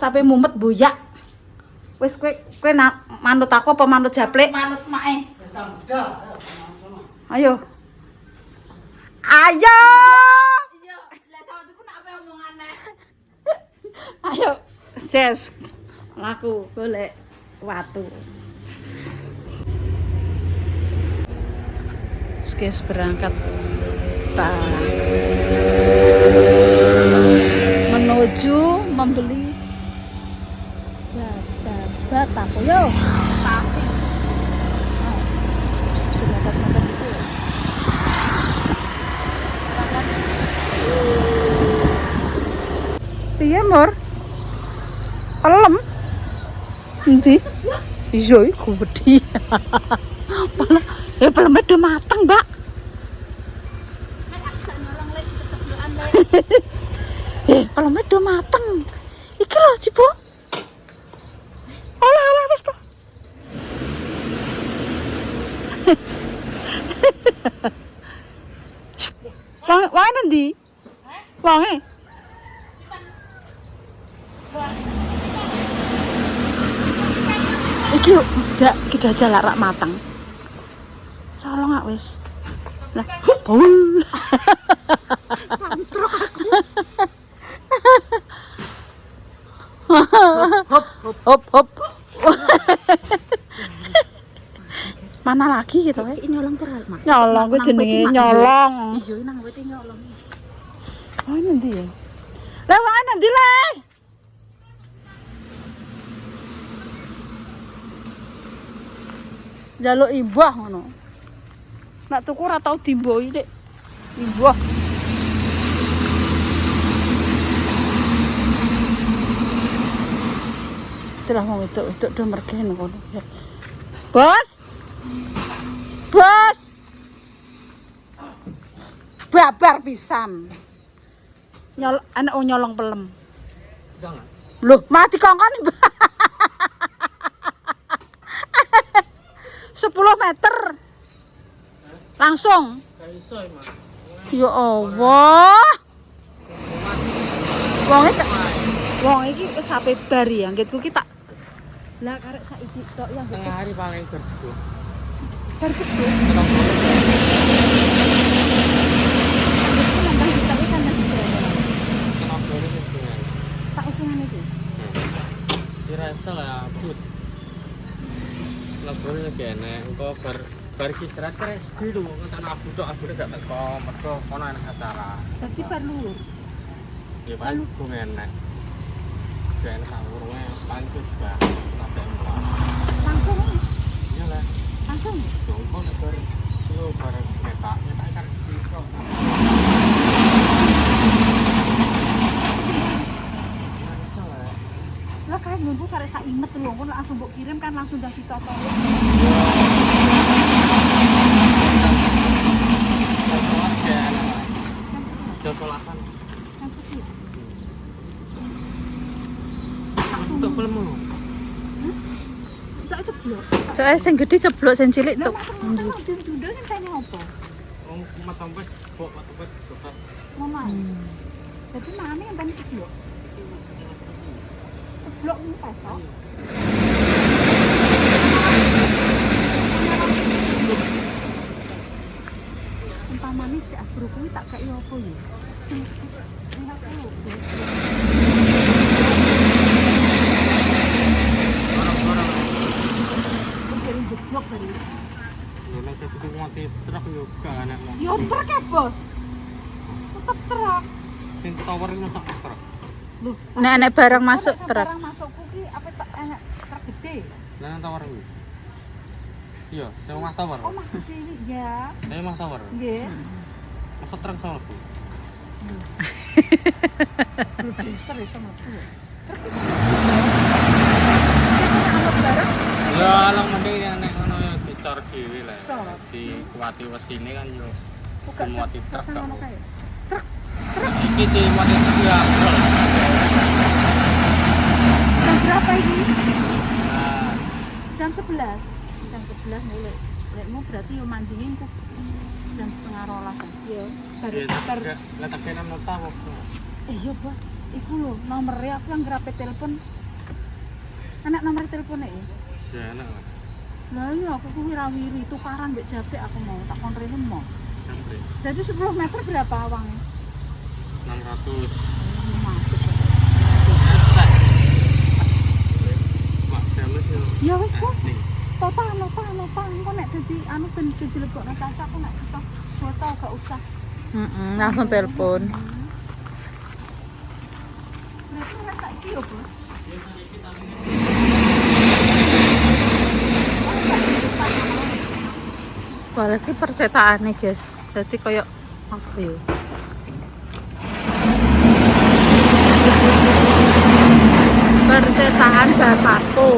Sampai mumet buyak. Wis kowe manut aku apa manut Japlek? Manut mae. Ayo. Ayo. Iya, lah sawetku nak apa omongane. Ayo, Jess. Laku golek watu. Guys, berangkat menuju membeli bata yo. Tapi sebentar di sini. Piye, Mur? Pelem. Endi? Iya, iku wedi. Ya peleme udah mateng, Mbak. Peleme udah mateng. Iki lho, Cibo. Oleh wis to. Wange nanti? Wange. Iki ndak kita jajal rak mateng. Solong gak wis. Lah, bul. Pantrok aku. Hop. Mana lagi gitu ya? Nyolong peral, Mak. Nyolong kuwi jenenge nyolong. Iya, nang wete nyolong. Oh, nanti ya. Lah, wae nanti le. Jaluk imbah ngono. Nek tuku ora tau dimboi, Dik. Imbah. Terus wong itu do mergen ngono. Bos. Bos. Babar pisan. Anak nyolong pelem. Jangan. Loh, mati kongkon. 10 meter. Langsung. Ya Allah. Wong iki wis sampe bar ya, nggetku ki tak. Lah karek saiki tok yang Setengah hari paling berdua. bar gede. Tak usungan iki. Dirasa lah, but. Laporan lagi enak, engkau bar istirahat kira dulu, tanah abu gak teko, mereka kono enak acara. Berarti bar luhur. Ya paling gue enak. Gak enak sahurnya, paling juga masih enak. Langsung. Iya lah. Langsung. Jongkok bar itu bar kereta kan gitu. Lah kayak nunggu karek sak imet lho, kon langsung mbok kirim kan langsung dah ditoto. Jokolakan. Kan sepi. Untuk film lu. Sudah ceblok. Soalnya sing gede ceblok sing cilik Lah tuh. mateng dunda ngenteni opo? Oh, matampet, kok matampet dokter. Mama. Jadi mami ngenteni ceblok. Ceblok ini pesok. Umpamane si abro kuwi tak kei opo ya? Sing aku. Kirim jeblok tadi. Nek itu mati truk juga anak mau. Yo truk ya, Bos. Tetep truk. Sing tower itu sak truk. Loh, Nek barang masuk truk. Barang masukku ki apa tak enak truk gede. Nah, tower itu. Iya, sing omah tower. Oh, mah gede iki ya. Omah tower. Nggih. Masuk truk sama Bu. Produser iso metu. Truk iso. Ya, alang mending yang nek ngono ya dicor dhewe lah. Cor. Dikuati wesine kan yo. Buka Muati truk pasang ngono tok. kae. Iki sih muati truk ya. Jam berapa ini? Nah, Jam 11. Jam 11 mulai. Lekmu berarti yo manjingin ku jam setengah 12. Yo. Baru ya tak lah tak kena nota kok. Iya, Bos. Iku lho nomere aku yang ngerape telepon. Enak nomor teleponnya ya? Ya enak lah. Lah iya aku kuwi rawiri tukaran mbek Japrik aku mau tak kon rene mau. Sampai Berarti 10 meter berapa awangnya? 600. 500. Mak jamet yo. Ya wis, Bos. Ning. Nota. Engko nek dadi anu ben dilebokno tas aku nek foto gak usah. Langsung telepon. Berarti nek saiki yo, Bos. Apalagi percetakannya guys, jadi kayak apa ya? Percetakan bapakku.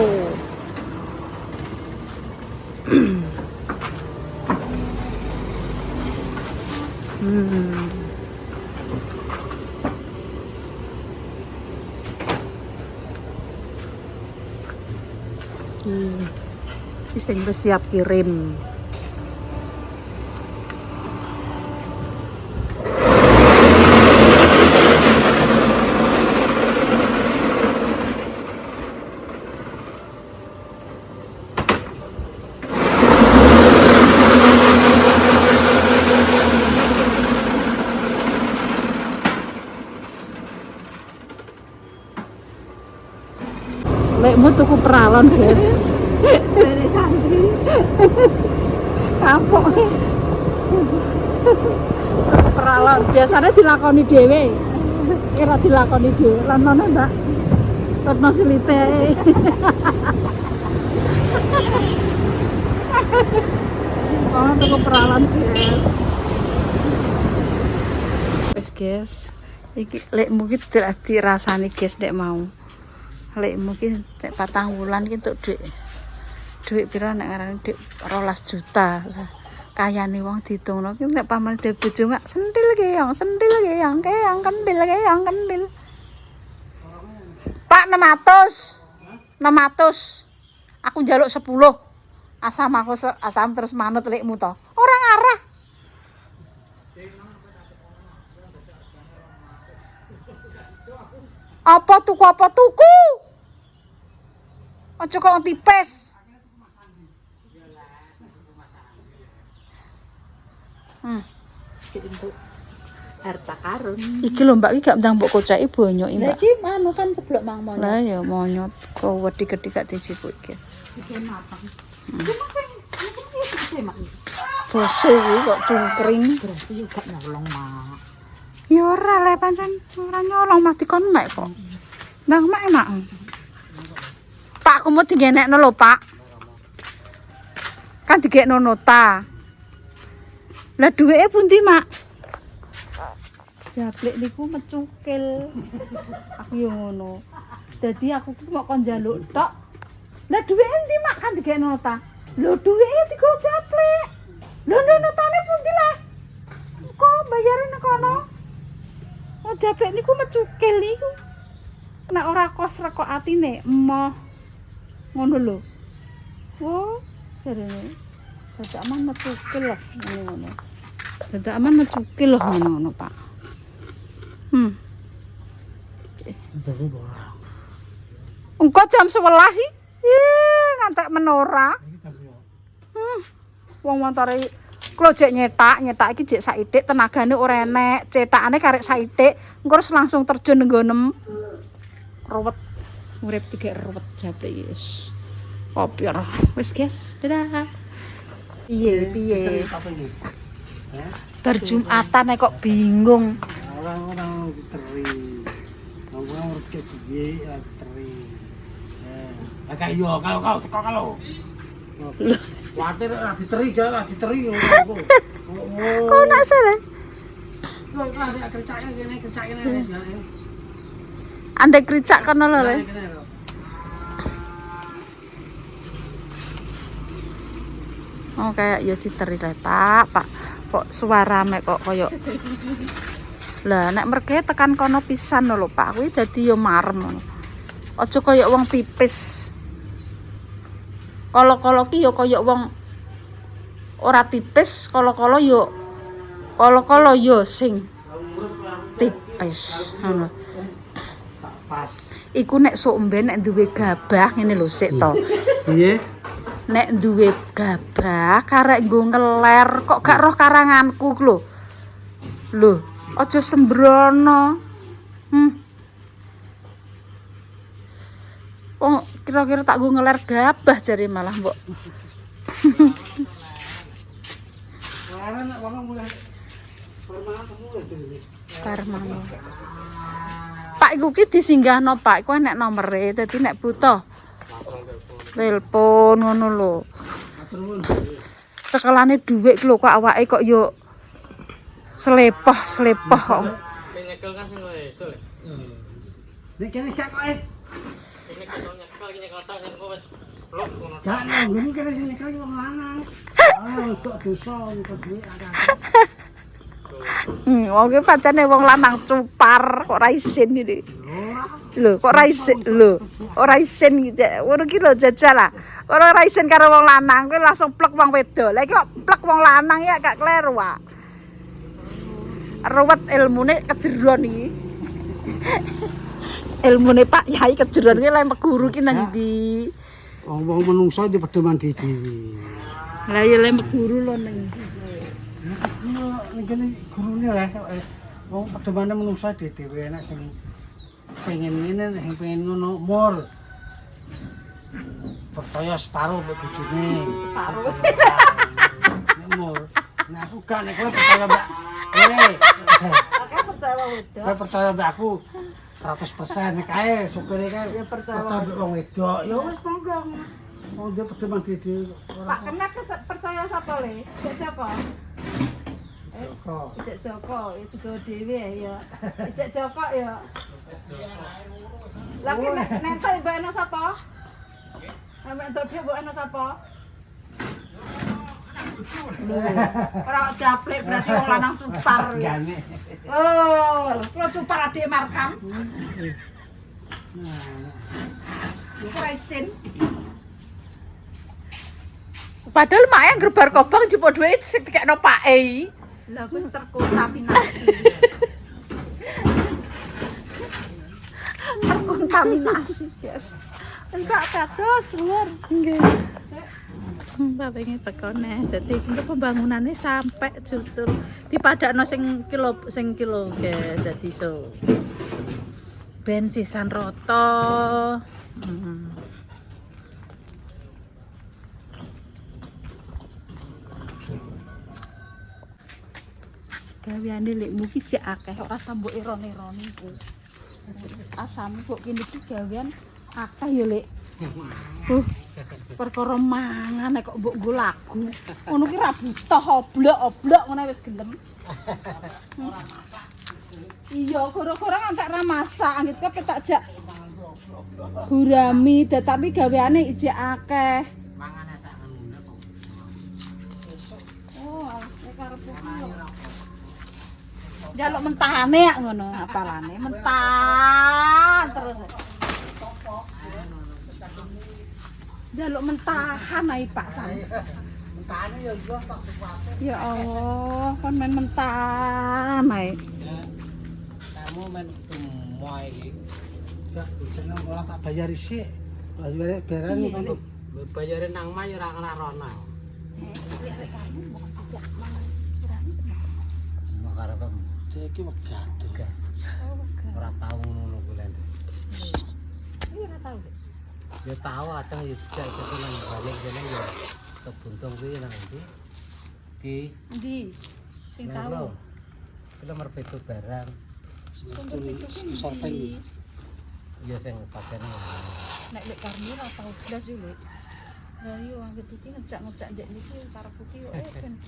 Sing wis siap kirim. Lekmu tuku peralon, guys. Dari santri. Kapok. Tuku peralon. Biasanya dilakoni dhewe. Kira dilakoni dhewe. Lanone, Mbak. Retno silite. Oh, tuku peralon, guys. Wis guys, iki lekmu ki dirasani guys nek mau. Lekmu ki nek 4 wulan ki entuk dhuwit pira nek ngarani dhuwit 12 juta. Lah kayane wong ditungno ki nek paman dhewe bojo mak sentil keong kendil. Pak 600. Aku njaluk 10. Asam terus manut lekmu to. Ora ngarah. Apa tuku? Aja kok tipes. Untuk harta karun. Iki lho Mbak, iki gak ndang mbok koceki bonyok iki, Mbak. Iki anu kan ceblok mang monyet. Lah ya monyot kok wedi-wedi gak dijipuk iki. Iki matang. Cuma sing iki sih mak. Bose iki kok cungkring. Berarti juga nyolong mak. Ya ora le pancen ora nyolong mah dikon mek kok. Ndang mek mak. Pak aku mau digenekno lho, Pak. Kan digekno nota. Lah duweke pundi, Mak? Jablek niku mecukil. Aku yo ngono. Dadi aku ki mau kon njaluk tok. Lah duweke endi, Mak? Kan digekno nota. Lho duweke digo jablek. Lho notane pundi lah? Kok bayare nang kono? Oh jablek niku mecukil niku. Nek ora kos rekok atine emoh. Ngono lho. Oh, jarene. Dadak aman mecukil loh ngono. Dadak aman mecukil loh ngono, Pak. Engko jam 11 sih. Ngantek menora. Wong montore klojek nyetak iki jek saithik tenagane ora enek, cetakane karek saithik, engko langsung terjun nggonem. Ruwet. Urip tiga ruwet jablek wis. Kopior. Wis, guys. Dadah. Piye? Bar Jumatan kok bingung. Orang-orang diteri. Ngomong urut ke piye diteri. Agak yo kalau. Kuatir ora diteri ora diteri ngono. Kok nak salah? Lho lah nek kerjane kene wis lah. Andek ricak kono lho, Le. Oh kayak ya diteri le, Pak. Kok suara mek kok koyo. Lah nek merke tekan kono pisan lho, Pak. Kuwi dadi yo marem ngono. Aja koyo wong tipis. Kala-kala ki yo koyo wong ora tipis, kala-kala yo sing tipis. Wis ngono. Pas. Iku nek sok mben nek duwe gabah ngene lho sik to. Piye? Nek duwe gabah karek nggo ngeler kok gak roh karanganku ku lho. Lho, aja sembrono. Wong kira-kira tak nggo ngeler gabah jare malah mbok. Sekarang nek wong mulai permangan mulai jadi. Parmano. Pak iku ki disinggahno Pak, iku enek nomere dadi nek butuh telepon ngono lho. Cekelane dhuwit ki lho kok awake kok yo slepoh kok. Nyekel kan sing itu. Nek kene gak kok Nyekel tak kan kok wis blok ngono. gak nang ngene kene sing nyekel wong lanang. Untuk dosa untuk duit akeh. Wong ki pancene wong lanang cupar kok ora isin iki. Lho, kok ora isin lho. Ora isin iki. Ngono ki lho jajal lah. Ora isin karo wong lanang kuwi langsung plek wong wedok. Lah iki kok plek wong lanang ya gak kleru wae. Ruwet ilmune kejeron iki. Ilmune Pak Yai kejeron ki lek guru ki nang ndi? Wong menungso di pedoman dhewe. Lah ya lek guru lho nang ndi. Nek kene gurune lah wong pedemane menungso dhewe enak sing pengen ngene sing pengen ngono mur. Percaya separuh mbek bojone. Separuh. Mur. Nah aku gak nek kowe percaya mbak. Oke percaya wong wedok. Kowe percaya mbak aku 100% nek kae supire kae Ya percaya mbek wong wedok. Ya wis monggo. Wong dia pedoman dhewe Pak Kemet percaya sapa le? Cek sapa? Joko. Cek Joko itu go dhewe ya. Cek Joko ya. Lah ki nek mbok ana sapa? Nek entuk dhek mbok ana sapa? Ora japlek berarti wong lanang cupar. Gane. Oh, kalau cupar adik Markam. Iku ra isin. Padahal mak yang gerbar kobang jupuk duit sing dikekno Pak E. Lah wis terkontaminasi. Terkontaminasi, Jas. Enggak kados, Lur. Nggih. Mbak pengen tekone, dadi iki pembangunannya sampai jutul. Dipadakno sing kilo guys, dadi so. Ben sisan roto. Gaweane lekmu ki jek akeh ora sambuk iron-ironi ku. Asam kok kene iki gawean akeh ya, Lek. Perkara mangan kok mbok nggo lagu. Ngono ki ra butuh oblok-oblok ngono wis gelem. Iya, gara-gara ngantek ra masak, anggit kowe tak jak gurami, tapi gaweane ijek akeh. Mangane sak ngono kok. Oh, nek karepku njaluk mentahane ya ngono, apalane mentah terus. Njaluk mentahan ae Pak Sam. Mentane ya iso tak sepatu. Ya Allah, kon main mentahan ae. Kamu men tumoy iki. Gak bojone ora tak bayar isik. Bayar barang ngono. Bayare nang mah ya ora nglarona. Makare Pak. Dek iki wegah. Ora tau ngono kuwi. Iya ora tau. Ya tahu ada ya jejak itu nang balik kene ya kebuntung kuwi nang ndi. Ki Endi? Sing tau. Ki nomor beto barang. Sorting. Ya sing pakene. Nek lek karni ora tau blas yo, Lek. Lah yo anggere iki ngejak-ngejak ndek niki karepku ki yo ben.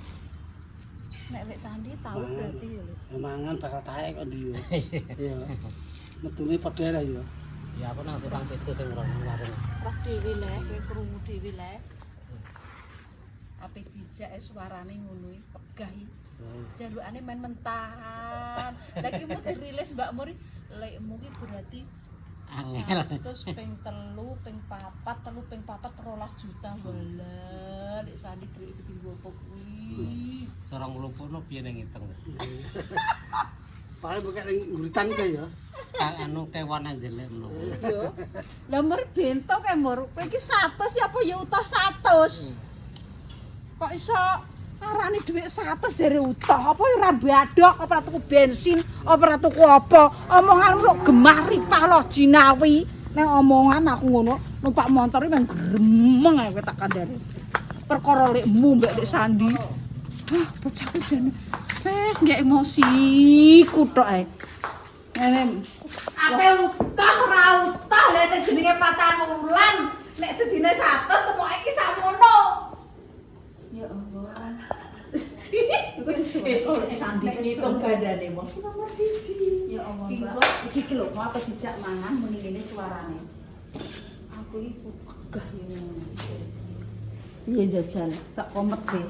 Nek lek Sandi tau berarti yo, Lek. Mangan bakal taek kok ndi yo. Iya. Metune padha lah yo. Ya aku nang Sepang itu sing rono warung. Rah dhewe lek, kowe krungu dhewe lek. Ape dijak suarane ngono iki pegah iki. Jalukane main mentahan. Lah iki mu dirilis Mbak Muri, lekmu ki berarti Angel. terus ping 3, ping 4, 13 juta wala. Lek Sandi duwe iki nggo apa kuwi? Sorong lumpurno piye ning ngitung. Paling buka ning nguritan kae ya. anu kewan anjelek ngono. Iya. Lah mur bento kae mur. Kowe iki 100 ya apa ya utah 100? Kok iso arane dhuwit 100 jare utah apa ya ora badhok apa ora tuku bensin apa ora tuku apa omonganmu lho gemah ripah lo jinawi ning omongan aku ngono numpak motor iki mung gremeng ae kowe tak kandhani perkara lekmu mbek Dek Sandi bocahku jane wes nggak emosi kuthok ae ngene ape utah ora utah lha nek jenenge patahan wulan nek sedine 100 temoke iki sakmono ya Allah. Iku disuruh Sandi ngitung badane mos nomor 1. Ya Allah, Mbak. Iki lho apa dijak mangan muni ngene suarane. Aku iku gah ngene. Iya jajal, tak komet deh.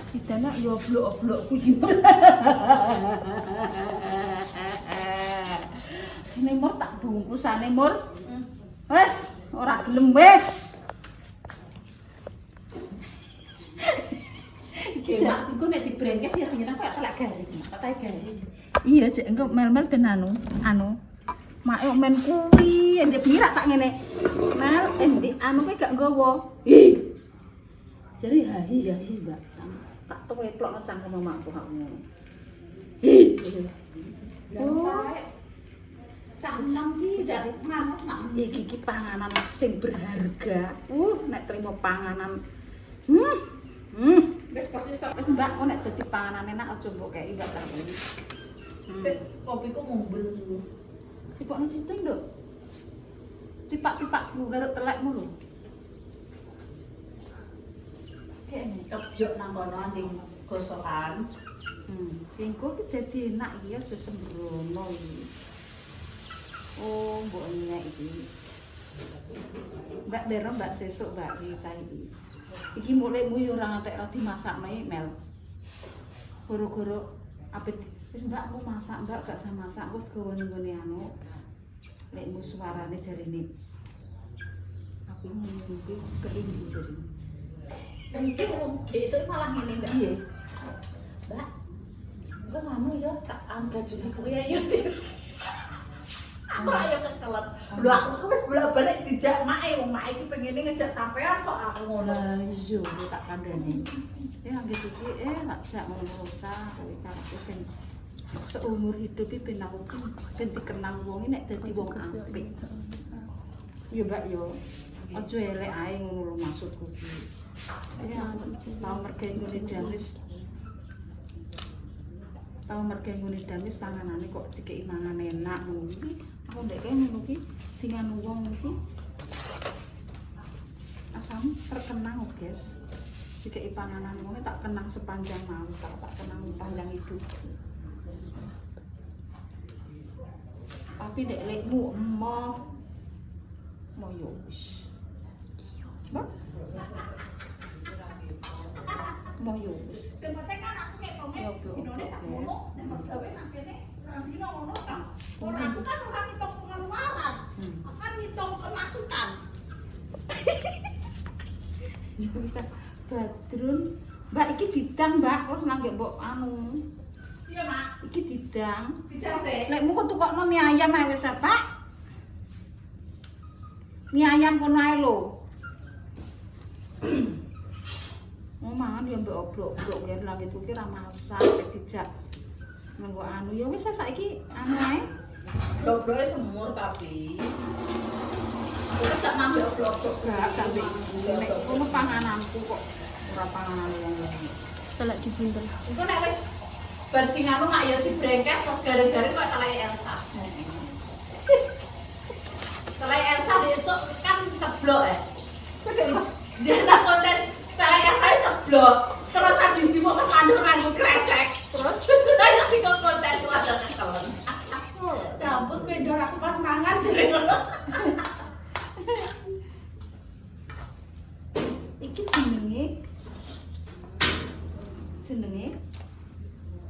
Sidana yo oblok-oblokku iki. Ini mur tak bungkusane mur. Wes, ora gelem wes. Mak, engko nek dibrengkes ya nyerang kaya telek garing, katae garing. Iya, sik engko mel-mel ben anu. Mak men kuwi, ndek birak tak ngene. Mel, ndek anu kowe gak nggawa. Hi. Jare ha iya, Mbak. Tak tuweplokno cangkem makku kok ngono. Hi. Cangkem ki jare manut mak. Iki panganan sing berharga. Nek trimo panganan. Wis persis wis Mbak, kok nek dadi panganan enak aja mbok kei Mbak cangkem. Sik kopiku mumbul dulu. Tipokne situ lho. Tipak-tipak garuk telekmu lho. Kene kebyok nang kono ning gosokan. Engko ki dadi enak iki aja sembrono iki. Oh, mbok enek iki. Mbak Bero, Mbak sesuk Mbak iki iki. Iki mulaimu yo ora ngantek ora dimasakno iki Mel. Goro-goro apit wis Mbak aku masak, Mbak gak usah masak, aku gawe nggone anu. Lekmu suarane jarine. Aku ngombe keindi jarine. Nanti wong besok malah ngene Mbak. Iya. Mbak. Kok anu ya tak bajune kowe ayo. Mbak ya kekelet. Lho aku wis bolak-balik dijak make, wong make iki pengene ngejak sampean kok aku ngono. Lah iya tak kandhani. Ya anggere iki tak jak ngono usah kowe karepku ben seumur hidup iki ben aku ben dikenal wong nek dadi wong apik. Yo Mbak yo. Aja elek ae ngono lho maksudku iki. Ya tau mergawe ngene damis. Tau mergawe ngene damis panganane kok dikeki mangan enak ngono iki. Aku ndek kene ngono iki dengan wong iki asam terkenang guys. Dikeki panganan ngono tak kenang sepanjang masa, tak kenang sepanjang hidup. Tapi ndek lekmu emoh moyo wis. Mbak? Moyo wis. Sing penting kan aku nek komen dinone sak ngono, nek gawe nang kene dino ngono ta. Ora aku kan ora ngitung pengeluaran. Aku kan ngitung pemasukan. Badrun, Mbak iki didang, Mbak. Terus nang mbok anu. Iya, Mak. Iki didang. Didang sih. Lekmu kok tukokno mie ayam ae wis, Pak. Mie ayam kono ae lho. Mau mangan ya mbok oblok-oblok ngger langit kuwi ra masak dijak nggo anu ya wis saiki anu ae. Dobroke semur tapi. Ora tak nambah oblok-oblok gak mbek. Nek kono pangananku kok ora panganan wong-wong. Telek dibuntel. Iku nek wis bar tinggal mak ya dibrengkes terus garing-garing kok telek Elsa. Telek Elsa besok kan ceblok ya. Dia tak konten telek Elsa ceblok. Terus habis itu mau kemanduran kresek. Terus saya sih kok konten itu ada kelon. Rambut pendor aku pas mangan jere ngono. Iki jenenge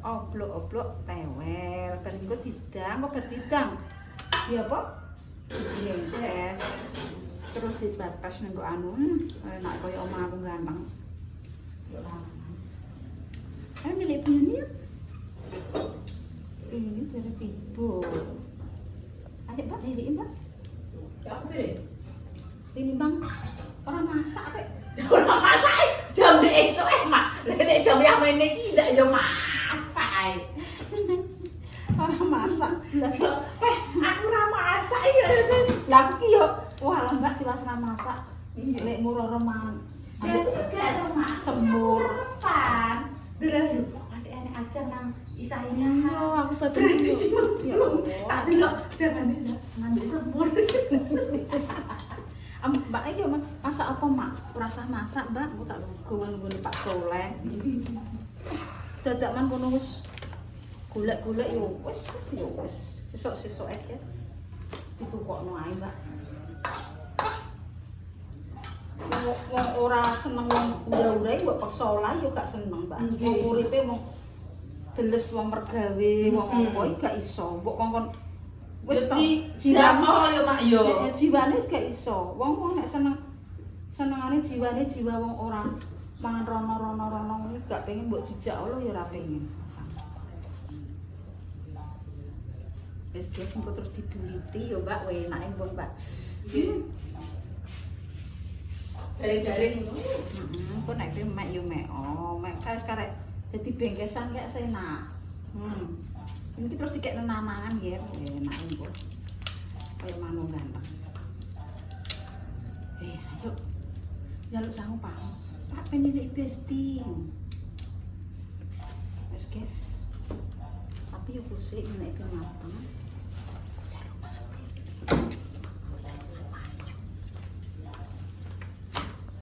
oblok-oblok tewel. Bar engko didang, kok bar didang. Iya apa? Dibrengkes. Terus dibapas nang kok anu, enak kaya omahku gampang. Yo lah. Ayo milik punya. ini jadi tiba. Ayo Mbak, diri Mbak. Ya apa deh? Ini Bang, orang masak Rek. Ora masak jam di esuk mak. Nek jam yang meneh iki ndak yo masak. Orang masak. Lah Aku ora masak iki wis. lah aku ki yo wah lah Mbak diwasana masak. Lek murah man. Gak masak Semur. pan. Dulu adik-adik aja nang isa-isa. Iya, aku betul yo. Ya Allah. Tak delok jangan delok mandi semur. Mbak iki yo masak apa Mak? Ora usah masak Mbak, aku tak nunggu Pak Soleh. Dadak man kono wis golek-golek yo wis. Sesuk-sesuk ae. Ditukokno ae Mbak. Wong ora seneng wong ura-ura mbok paksa lah yo gak seneng, Mbak. Wong uripe wong deles wong mergawe, wong apa iki gak iso. Mbok kongkon wis to Jiwamo yo mak yo. jiwane wis gak iso. Wong nek senengane jiwane jiwa wong ora mangan rono kuwi gak pengen mbok jejak Allah ya ora pengen. Wis engko terus diduliti yo Mbak, enake mbon Mbak. Garing-garing ngono. Heeh, kok nek mek yo mek. Oh, mek wis karek dadi bengkesan kayak senak. Ini terus dikek nenamangan nggih, enak engko. Kaya manuk ganteng. Ayo. Jaluk sangu Pak. Pak penyulik besti. Wes, guys. Tapi yo kusik nek mateng.